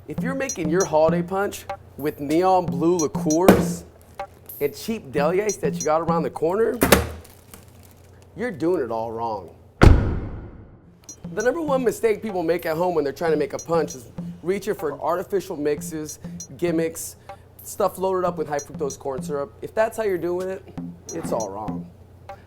If you're making your holiday punch with neon blue liqueurs and cheap deli ice that you got around the corner, you're doing it all wrong. The number one mistake people make at home when they're trying to make a punch is reaching for artificial mixes, gimmicks, stuff loaded up with high fructose corn syrup. If that's how you're doing it, it's all wrong.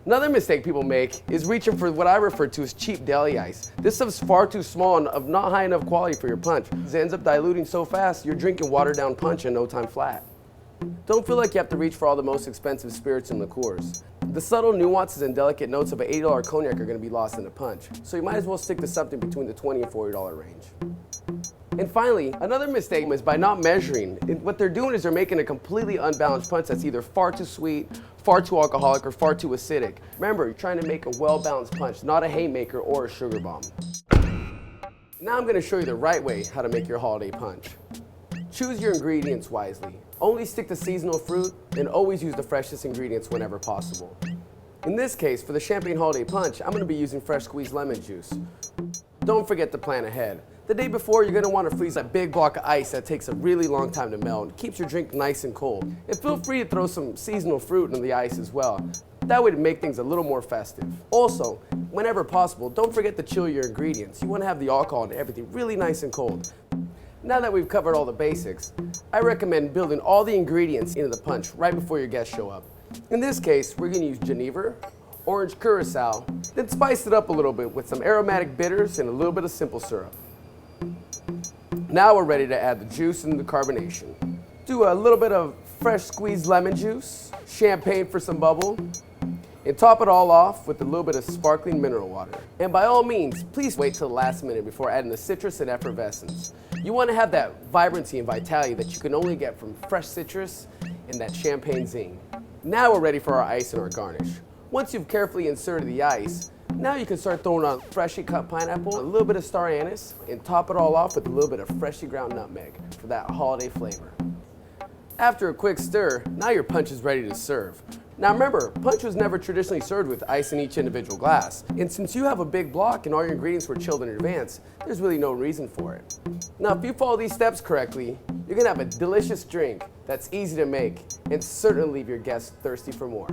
Another mistake people make is reaching for what I refer to as cheap deli ice. This stuff's far too small and of not high enough quality for your punch. It ends up diluting so fast, you're drinking watered down punch in no time flat. Don't feel like you have to reach for all the most expensive spirits and liqueurs. The subtle nuances and delicate notes of an $80 cognac are going to be lost in the punch, so you might as well stick to something between the $20 and $40 range. And finally, another mistake is by not measuring. What they're doing is they're making a completely unbalanced punch that's either far too sweet, far too alcoholic, or far too acidic. Remember, you're trying to make a well-balanced punch, not a haymaker or a sugar bomb. Now I'm going to show you the right way how to make your holiday punch. Choose your ingredients wisely. Only stick to seasonal fruit and always use the freshest ingredients whenever possible. In this case, for the Champagne Holiday Punch, I'm going to be using fresh squeezed lemon juice. Don't forget to plan ahead. The day before, you're going to want to freeze a big block of ice that takes a really long time to melt and keeps your drink nice and cold. And feel free to throw some seasonal fruit in the ice as well. That way to make things a little more festive. Also, whenever possible, don't forget to chill your ingredients. You want to have the alcohol and everything really nice and cold. Now that we've covered all the basics, I recommend building all the ingredients into the punch right before your guests show up. In this case, we're going to use Geneva, orange curacao, then spice it up a little bit with some aromatic bitters and a little bit of simple syrup. Now we're ready to add the juice and the carbonation. Do a little bit of fresh squeezed lemon juice, champagne for some bubble, and top it all off with a little bit of sparkling mineral water. And by all means, please wait till the last minute before adding the citrus and effervescence. You want to have that vibrancy and vitality that you can only get from fresh citrus and that champagne zing. Now we're ready for our ice and our garnish. Once you've carefully inserted the ice, now you can start throwing on freshly cut pineapple, a little bit of star anise, and top it all off with a little bit of freshly ground nutmeg for that holiday flavor. After a quick stir, now your punch is ready to serve. Now remember, punch was never traditionally served with ice in each individual glass. And since you have a big block and all your ingredients were chilled in advance, there's really no reason for it. Now if you follow these steps correctly, you're gonna have a delicious drink that's easy to make and certainly leave your guests thirsty for more.